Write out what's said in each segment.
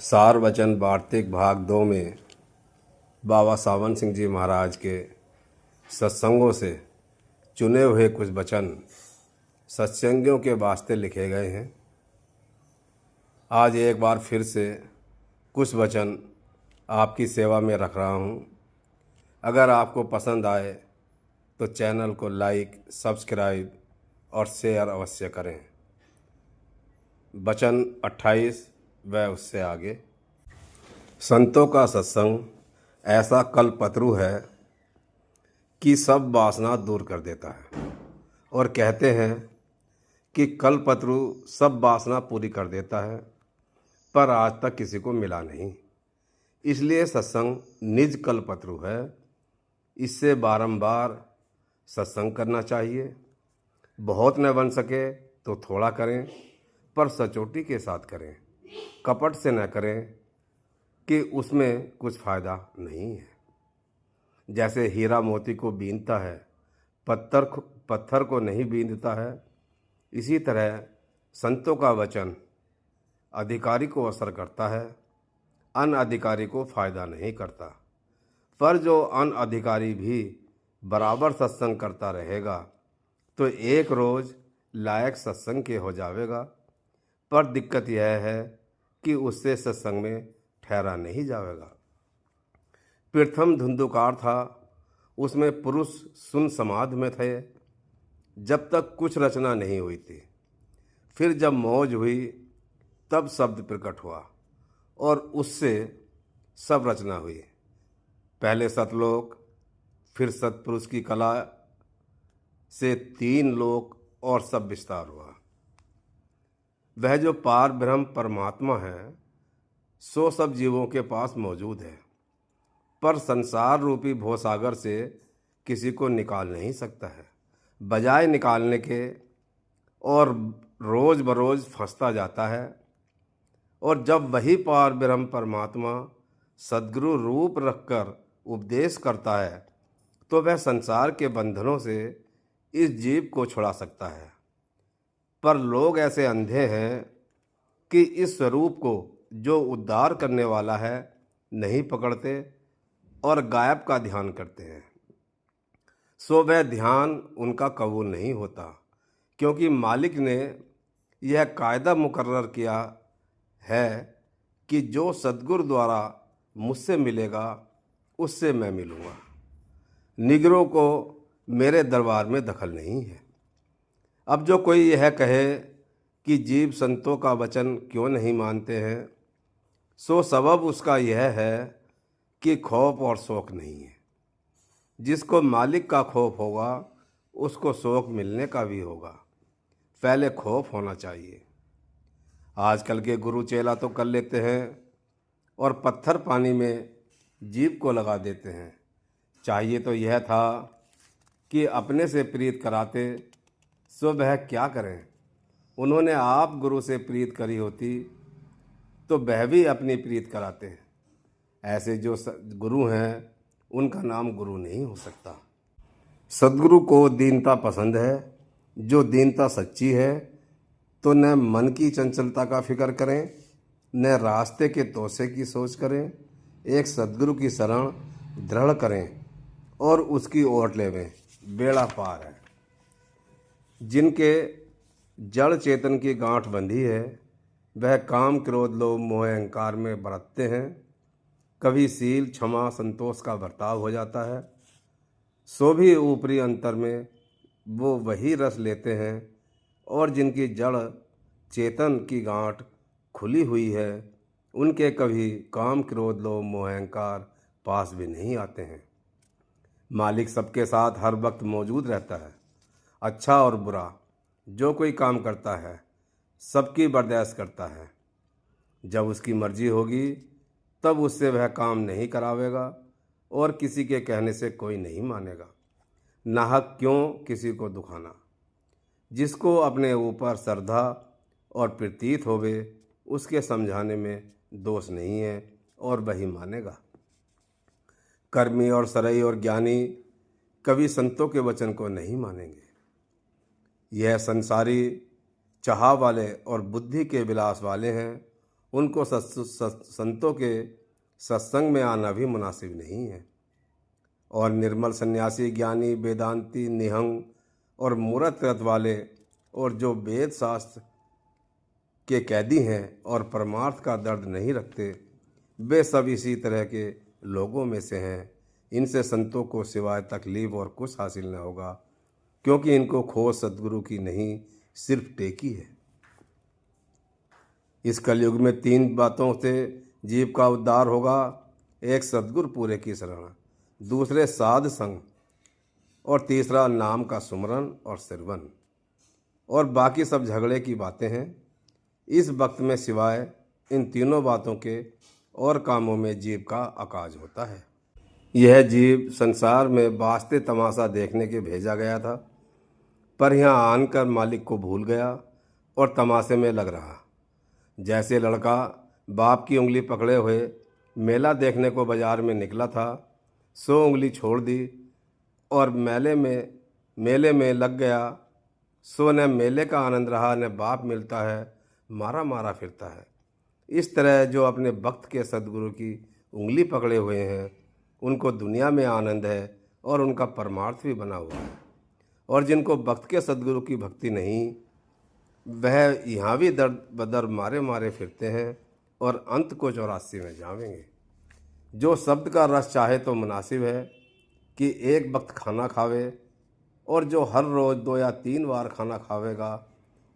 सार वचन वार्तिक भाग 2 में बाबा सावन सिंह जी महाराज के सत्संगों से चुने हुए कुछ वचन सत्संगियों के वास्ते लिखे गए हैं। आज एक बार फिर से कुछ वचन आपकी सेवा में रख रहा हूँ। अगर आपको पसंद आए तो चैनल को लाइक, सब्सक्राइब और शेयर अवश्य करें। वचन 28 व उससे आगे। संतों का सत्संग ऐसा कल्पतरु है कि सब वासना दूर कर देता है, और कहते हैं कि कल्पतरु सब वासना पूरी कर देता है, पर आज तक किसी को मिला नहीं। इसलिए सत्संग निज कल्पतरु है। इससे बारंबार सत्संग करना चाहिए। बहुत न बन सके तो थोड़ा करें, पर सचोटी के साथ करें। कपट से न करें कि उसमें कुछ फ़ायदा नहीं है। जैसे हीरा मोती को बीनता है, पत्थर को नहीं बीनता है, इसी तरह संतों का वचन अधिकारी को असर करता है, अनअधिकारी को फ़ायदा नहीं करता। पर जो अनअधिकारी भी बराबर सत्संग करता रहेगा तो एक रोज़ लायक सत्संग के हो जाएगा। पर दिक्कत यह है कि उससे सत्संग में ठहरा नहीं जाएगा। प्रथम धुंधुकार था, उसमें पुरुष सुन समाधि में थे जब तक कुछ रचना नहीं हुई थी। फिर जब मौज हुई तब शब्द प्रकट हुआ और उससे सब रचना हुई। पहले सतलोक, फिर सतपुरुष की कला से 3 लोक और सब विस्तार हुआ। वह जो पार ब्रह्म परमात्मा है सो सब जीवों के पास मौजूद है, पर संसार रूपी भवसागर से किसी को निकाल नहीं सकता है। बजाय निकालने के और रोज़ बरोज़ फंसता जाता है। और जब वही पार ब्रह्म परमात्मा सद्गुरु रूप रखकर उपदेश करता है तो वह संसार के बंधनों से इस जीव को छुड़ा सकता है। पर लोग ऐसे अंधे हैं कि इस स्वरूप को जो उद्धार करने वाला है नहीं पकड़ते और गायब का ध्यान करते हैं। सो वह ध्यान उनका कबूल नहीं होता, क्योंकि मालिक ने यह कायदा मुकर्रर किया है कि जो सद्गुरु द्वारा मुझसे मिलेगा उससे मैं मिलूँगा। निगरों को मेरे दरबार में दखल नहीं है। अब जो कोई यह कहे कि जीव संतों का वचन क्यों नहीं मानते हैं, सो सबब उसका यह है कि खौफ और शौक नहीं है। जिसको मालिक का खौफ होगा उसको शौक मिलने का भी होगा। पहले खौफ होना चाहिए। आजकल के गुरु चेला तो कर लेते हैं और पत्थर पानी में जीभ को लगा देते हैं। चाहिए तो यह था कि अपने से प्रीत कराते, सो वह क्या करें। उन्होंने आप गुरु से प्रीत करी होती तो वह भी अपनी प्रीत कराते हैं। ऐसे जो गुरु हैं उनका नाम गुरु नहीं हो सकता। सद्गुरु को दीनता पसंद है। जो दीनता सच्ची है तो न मन की चंचलता का फिक्र करें, न रास्ते के तोसे की सोच करें। एक सद्गुरु की शरण दृढ़ करें और उसकी ओट लेवें, बेड़ा पार है। जिनके जड़ चेतन की गांठ बंधी है वह काम, क्रोध, लोभ, मोह, अहंकार में बरतते हैं। कभी सील, क्षमा, संतोष का बर्ताव हो जाता है। सो भी ऊपरी अंतर में वो वही रस लेते हैं। और जिनकी जड़ चेतन की गांठ खुली हुई है उनके कभी काम, क्रोध, लोभ, मोह, अहंकार पास भी नहीं आते हैं। मालिक सबके साथ हर वक्त मौजूद रहता है। अच्छा और बुरा जो कोई काम करता है सबकी बर्दाश्त करता है। जब उसकी मर्जी होगी तब उससे वह काम नहीं करावेगा और किसी के कहने से कोई नहीं मानेगा। नाहक क्यों किसी को दुखाना। जिसको अपने ऊपर श्रद्धा और प्रतीत होवे उसके समझाने में दोष नहीं है और वही मानेगा। कर्मी और सरई और ज्ञानी कभी संतों के वचन को नहीं मानेंगे। यह संसारी चाह वाले और बुद्धि के विलास वाले हैं उनको संतों के सत्संग में आना भी मुनासिब नहीं है। और निर्मल सन्यासी, ज्ञानी, वेदांती, निहंग और मूर्त व्रत वाले और जो वेद शास्त्र के कैदी हैं और परमार्थ का दर्द नहीं रखते, वे सब इसी तरह के लोगों में से हैं। इनसे संतों को सिवाय तकलीफ और कुछ हासिल न होगा, क्योंकि इनको खोज सद्गुरु की नहीं, सिर्फ टेकी है। इस कलयुग में 3 बातों से जीव का उद्धार होगा। एक, सद्गुरु पूरे की शरण, दूसरे साध संग, और तीसरा नाम का सुमरन और सिरवन। और बाकी सब झगड़े की बातें हैं। इस वक्त में सिवाय इन तीनों बातों के और कामों में जीव का अकाज होता है। यह जीव संसार में वास्ते तमाशा देखने के भेजा गया था, पर यहाँ आनकर मालिक को भूल गया और तमाशे में लग रहा। जैसे लड़का बाप की उंगली पकड़े हुए मेला देखने को बाजार में निकला था, सो उंगली छोड़ दी और मेले में लग गया। सो न मेले का आनंद रहा, न बाप मिलता है, मारा मारा फिरता है। इस तरह जो अपने भक्त के सद्गुरु की उंगली पकड़े हुए हैं, उनको दुनिया में आनंद है और उनका परमार्थ भी बना हुआ है। और जिनको भक्त के सद्गुरु की भक्ति नहीं, वह यहाँ भी दर बदर मारे मारे फिरते हैं और अंत को 84 में जावेंगे। जो शब्द का रस चाहे तो मुनासिब है कि एक वक्त खाना खावे, और जो हर रोज़ 2 या 3 बार खाना खावेगा,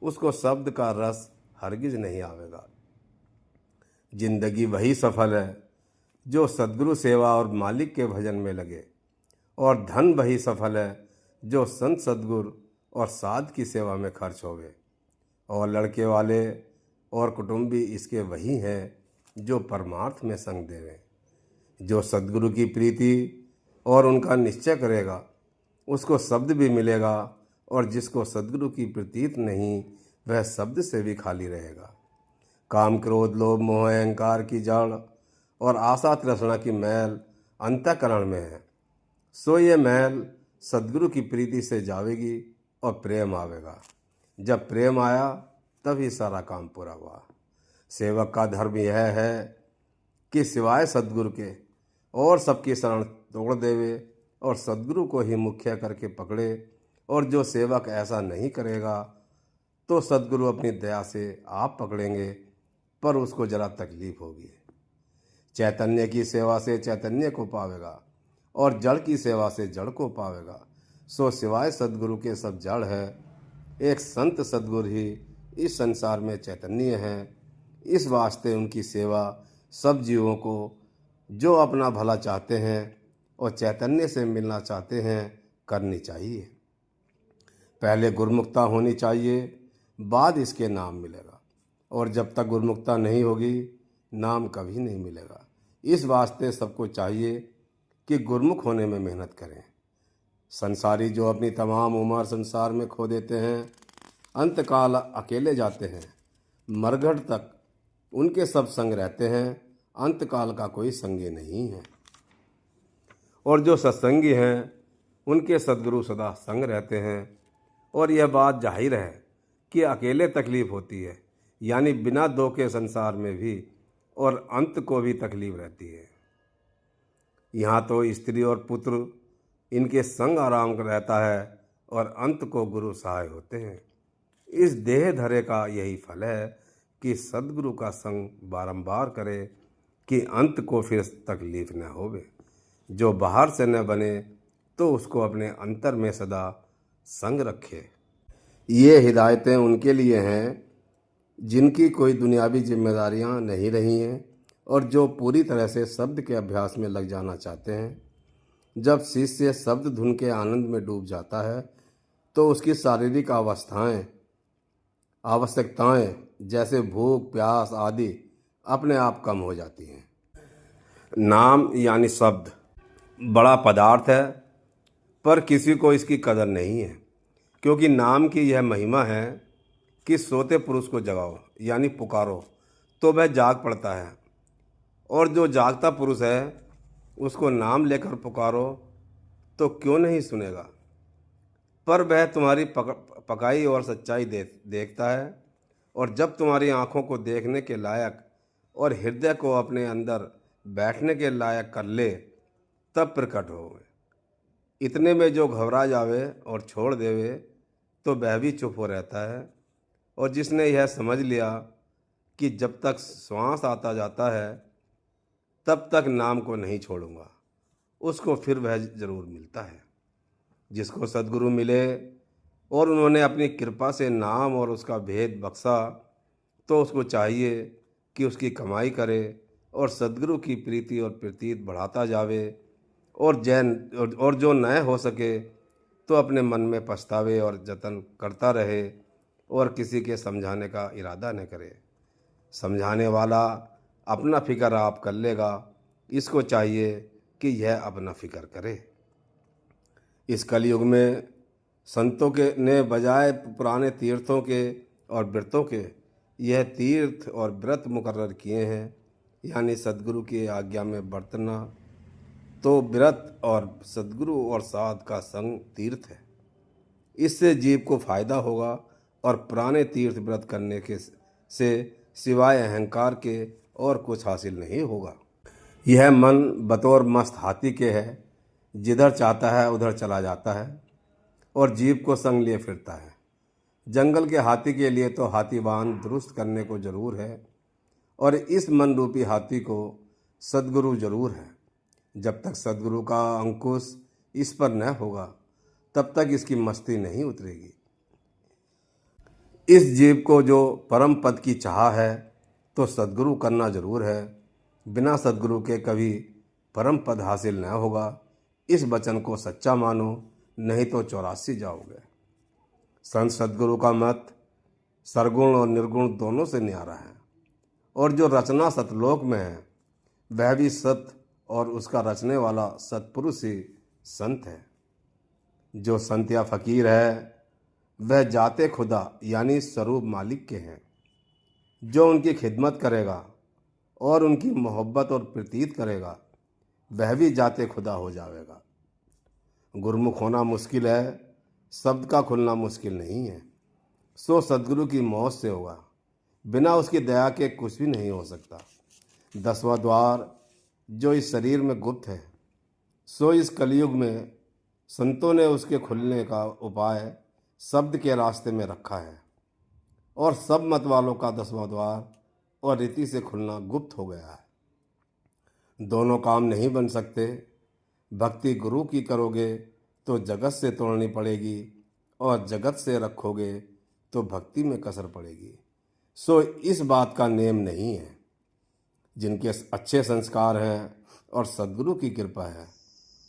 उसको शब्द का रस हरगिज नहीं आवेगा। जिंदगी वही सफल है जो सद्गुरु सेवा और मालिक के भजन में लगे, और धन वही सफल है जो संत सद्गुरु और साध की सेवा में खर्च होवे। और लड़के वाले और कुटुंबी इसके वही हैं जो परमार्थ में संग देवे। जो सद्गुरु की प्रीति और उनका निश्चय करेगा, उसको शब्द भी मिलेगा, और जिसको सद्गुरु की प्रतीत नहीं, वह शब्द से भी खाली रहेगा। काम, क्रोध, लोभ, मोह, अहंकार की जड़ और आशा तृष्णा की मैल अंतःकरण में है। सो ये मैल सद्गुरु की प्रीति से जावेगी और प्रेम आवेगा। जब प्रेम आया तभी सारा काम पूरा हुआ। सेवक का धर्म यह है कि सिवाय सद्गुरु के और सबकी शरण तोड़ देवे और सद्गुरु को ही मुख्य करके पकड़े। और जो सेवक ऐसा नहीं करेगा तो सद्गुरु अपनी दया से आप पकड़ेंगे, पर उसको जरा तकलीफ होगी। चैतन्य की सेवा से चैतन्य को पावेगा और जड़ की सेवा से जड़ को पावेगा। सो सिवाय सद्गुरु के सब जड़ है। एक संत सद्गुरु ही इस संसार में चैतन्य है। इस वास्ते उनकी सेवा सब जीवों को जो अपना भला चाहते हैं और चैतन्य से मिलना चाहते हैं करनी चाहिए। पहले गुरुमुखता होनी चाहिए, बाद इसके नाम मिलेगा। और जब तक गुरुमुखता नहीं होगी, नाम कभी नहीं मिलेगा। इस वास्ते सबको चाहिए कि गुरुमुख होने में मेहनत करें। संसारी जो अपनी तमाम उम्र संसार में खो देते हैं, अंतकाल अकेले जाते हैं। मरघट तक उनके सब संग रहते हैं, अंतकाल का कोई संगी नहीं है। और जो सत्संगी हैं, उनके सद्गुरु सदा संग रहते हैं। और यह बात जाहिर है कि अकेले तकलीफ होती है, यानी बिना दो के संसार में भी, और अंत को भी तकलीफ रहती है। यहाँ तो स्त्री और पुत्र इनके संग आराम रहता है और अंत को गुरु सहाय होते हैं। इस देह धरे का यही फल है कि सद्गुरु का संग बारंबार करे कि अंत को फिर तकलीफ न होवे। जो बाहर से न बने तो उसको अपने अंतर में सदा संग रखे। ये हिदायतें उनके लिए हैं जिनकी कोई दुनियावी जिम्मेदारियां नहीं रही हैं और जो पूरी तरह से शब्द के अभ्यास में लग जाना चाहते हैं। जब शिष्य शब्द धुन के आनंद में डूब जाता है तो उसकी शारीरिक आवश्यकताएं जैसे भूख, प्यास आदि अपने आप कम हो जाती हैं। नाम यानी शब्द बड़ा पदार्थ है, पर किसी को इसकी कदर नहीं है, क्योंकि नाम की यह महिमा है कि सोते पुरुष को जगाओ यानी पुकारो तो वह जाग पड़ता है, और जो जागता पुरुष है उसको नाम लेकर पुकारो तो क्यों नहीं सुनेगा। पर वह तुम्हारी पकाई और सच्चाई देखता है, और जब तुम्हारी आँखों को देखने के लायक और हृदय को अपने अंदर बैठने के लायक कर ले, तब प्रकट होवे। इतने में जो घबरा जावे और छोड़ देवे, तो वह भी चुप हो रहता है। और जिसने यह समझ लिया कि जब तक श्वास आता जाता है तब तक नाम को नहीं छोड़ूंगा, उसको फिर वह जरूर मिलता है। जिसको सद्गुरु मिले और उन्होंने अपनी कृपा से नाम और उसका भेद बख्शा, तो उसको चाहिए कि उसकी कमाई करे और सद्गुरु की प्रीति और प्रतीत बढ़ाता जावे। और जो न हो सके तो अपने मन में पछतावे और जतन करता रहे और किसी के समझाने का इरादा न करे। समझाने वाला अपना फिक्र आप कर लेगा, इसको चाहिए कि यह अपना फिक्र करे। इस कलयुग में संतों के ने बजाय पुराने तीर्थों के और व्रतों के यह तीर्थ और व्रत मुकर्रर किए हैं, यानी सद्गुरु की आज्ञा में बरतना। तो व्रत और सद्गुरु और साध का संग तीर्थ है। इससे जीव को फायदा होगा और पुराने तीर्थ व्रत करने के से सिवाय अहंकार के और कुछ हासिल नहीं होगा। यह मन बतौर मस्त हाथी के है, जिधर चाहता है उधर चला जाता है और जीव को संग लिए फिरता है। जंगल के हाथी के लिए तो हाथीवान दुरुस्त करने को जरूर है, और इस मन रूपी हाथी को सद्गुरु जरूर है। जब तक सद्गुरु का अंकुश इस पर न होगा, तब तक इसकी मस्ती नहीं उतरेगी। इस जीव को जो परम पद की चाह है, तो सद्गुरु करना जरूर है। बिना सद्गुरु के कभी परम पद हासिल न होगा। इस वचन को सच्चा मानो, नहीं तो 84 जाओगे। संत सद्गुरु का मत सरगुण और निर्गुण दोनों से न्यारा है, और जो रचना सतलोक में है वह भी सत और उसका रचने वाला सतपुरुष ही संत है। जो संत या फकीर है वह जाते खुदा यानी स्वरूप मालिक के हैं। जो उनकी खिदमत करेगा और उनकी मोहब्बत और प्रतीत करेगा, वह भी जाते खुदा हो जाएगा। गुरमुख होना मुश्किल है, शब्द का खुलना मुश्किल नहीं है। सो सद्गुरु की मौत से होगा, बिना उसकी दया के कुछ भी नहीं हो सकता। 10वां द्वार जो इस शरीर में गुप्त है, सो इस कलयुग में संतों ने उसके खुलने का उपाय शब्द के रास्ते में रखा है। और सब मत वालों का 10वां द्वार और रीति से खुलना गुप्त हो गया है। दोनों काम नहीं बन सकते। भक्ति गुरु की करोगे तो जगत से तोड़नी पड़ेगी, और जगत से रखोगे तो भक्ति में कसर पड़ेगी। सो इस बात का नेम नहीं है। जिनके अच्छे संस्कार हैं और सद्गुरु की कृपा है,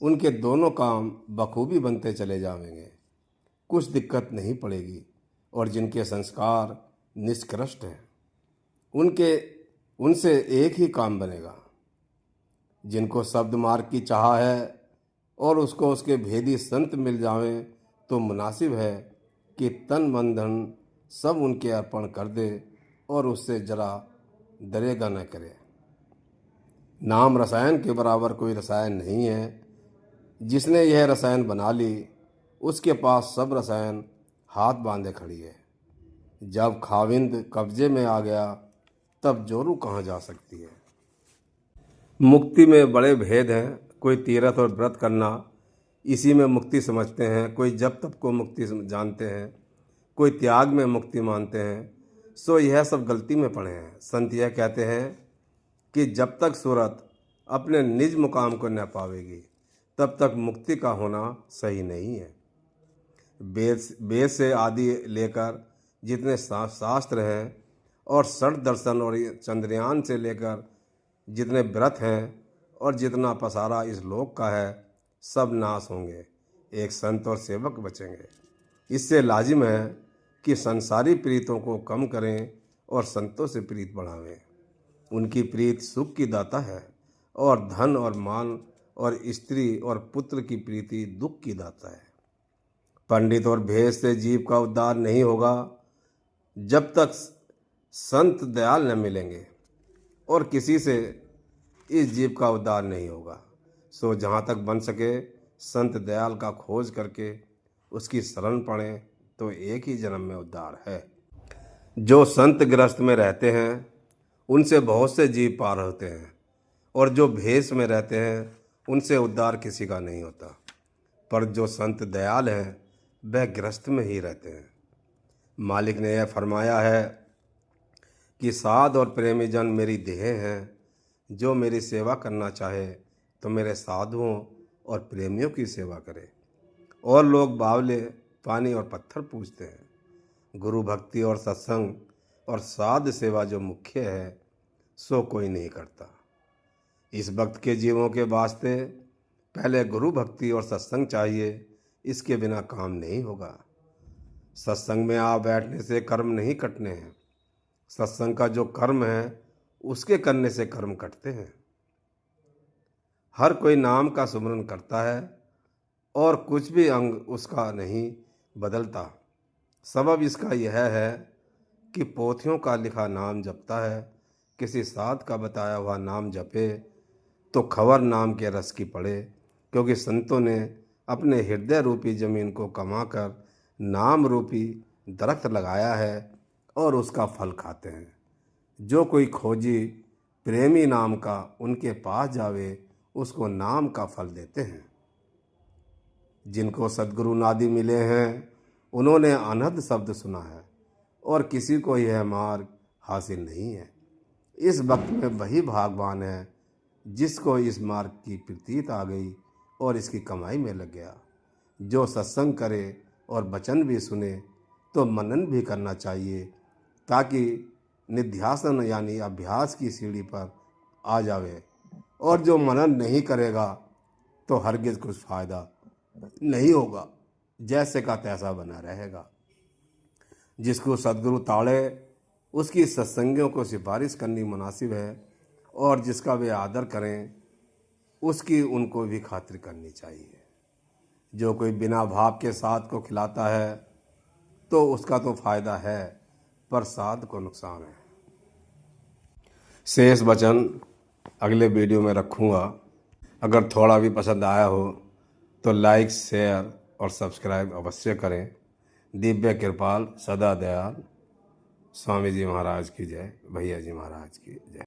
उनके दोनों काम बखूबी बनते चले जाएंगे, कुछ दिक्कत नहीं पड़ेगी। और जिनके संस्कार निष्कृष्ट हैं, उनसे एक ही काम बनेगा। जिनको शब्द मार्ग की चाह है और उसको उसके भेदी संत मिल जावें, तो मुनासिब है कि तन मन धन सब उनके अर्पण कर दे और उससे जरा डरेगा न करे। नाम रसायन के बराबर कोई रसायन नहीं है। जिसने यह रसायन बना ली, उसके पास सब रसायन हाथ बांधे खड़ी है। जब खाविंद कब्जे में आ गया, तब जोरू कहाँ जा सकती है। मुक्ति में बड़े भेद हैं। कोई तीर्थ और व्रत करना, इसी में मुक्ति समझते हैं। कोई जप तप को मुक्ति जानते हैं, कोई त्याग में मुक्ति मानते हैं। सो यह सब गलती में पड़े हैं। संत यह कहते हैं कि जब तक सूरत अपने निज मुकाम को न पावेगी, तब तक मुक्ति का होना सही नहीं है। वेद से आदि लेकर जितने शास्त्र हैं और षट दर्शन और चंद्रयान से लेकर जितने व्रत हैं और जितना पसारा इस लोक का है, सब नाश होंगे। एक संत और सेवक बचेंगे। इससे लाजिम है कि संसारी प्रीतों को कम करें और संतों से प्रीत बढ़ावें। उनकी प्रीत सुख की दाता है, और धन और मान और स्त्री और पुत्र की प्रीति दुख की दाता है। पंडित और भेद से जीव का उद्धार नहीं होगा जब तक संत दयाल न मिलेंगे, और किसी से इस जीव का उद्धार नहीं होगा। सो जहाँ तक बन सके संत दयाल का खोज करके उसकी शरण पड़ें, तो एक ही जन्म में उद्धार है। जो संत गृहस्थ में रहते हैं, उनसे बहुत से जीव पार होते हैं, और जो भेष में रहते हैं उनसे उद्धार किसी का नहीं होता। पर जो संत दयाल हैं वह गृहस्थ में ही रहते हैं। मालिक ने यह फरमाया है कि साध और प्रेमी जन मेरी देह हैं। जो मेरी सेवा करना चाहे तो मेरे साधुओं और प्रेमियों की सेवा करे। और लोग बावले, पानी और पत्थर पूजते हैं। गुरु भक्ति और सत्संग और साध सेवा जो मुख्य है सो कोई नहीं करता। इस भक्त के जीवों के वास्ते पहले गुरु भक्ति और सत्संग चाहिए, इसके बिना काम नहीं होगा। सत्संग में आ बैठने से कर्म नहीं कटने हैं। सत्संग का जो कर्म है उसके करने से कर्म कटते हैं। हर कोई नाम का सुमरन करता है और कुछ भी अंग उसका नहीं बदलता। सबब इसका यह है कि पोथियों का लिखा नाम जपता है। किसी साध का बताया हुआ नाम जपे तो खबर नाम के रस की पड़े, क्योंकि संतों ने अपने हृदय रूपी जमीन को कमाकर नाम रूपी दरख्त लगाया है और उसका फल खाते हैं। जो कोई खोजी प्रेमी नाम का उनके पास जावे उसको नाम का फल देते हैं। जिनको सद्गुरु नादि मिले हैं उन्होंने अनहद शब्द सुना है और किसी को यह मार्ग हासिल नहीं है। इस वक्त में वही भागवान है जिसको इस मार्ग की प्रतीत आ गई और इसकी कमाई में लग गया। जो सत्संग करे और वचन भी सुने तो मनन भी करना चाहिए, ताकि निध्यासन यानी अभ्यास की सीढ़ी पर आ जावे। और जो मनन नहीं करेगा तो हरगिज कुछ फायदा नहीं होगा, जैसे का तैसा बना रहेगा। जिसको सद्गुरु ताड़े उसकी सत्संगियों को सिफारिश करनी मुनासिब है, और जिसका वे आदर करें उसकी उनको भी खातिर करनी चाहिए। जो कोई बिना भाव के साध को खिलाता है तो उसका तो फायदा है, पर साध को नुकसान है। शेष वचन अगले वीडियो में रखूँगा। अगर थोड़ा भी पसंद आया हो तो लाइक, शेयर और सब्सक्राइब अवश्य करें। दिव्य कृपाल सदा दयाल स्वामी जी महाराज की जय, भैया जी महाराज की जय।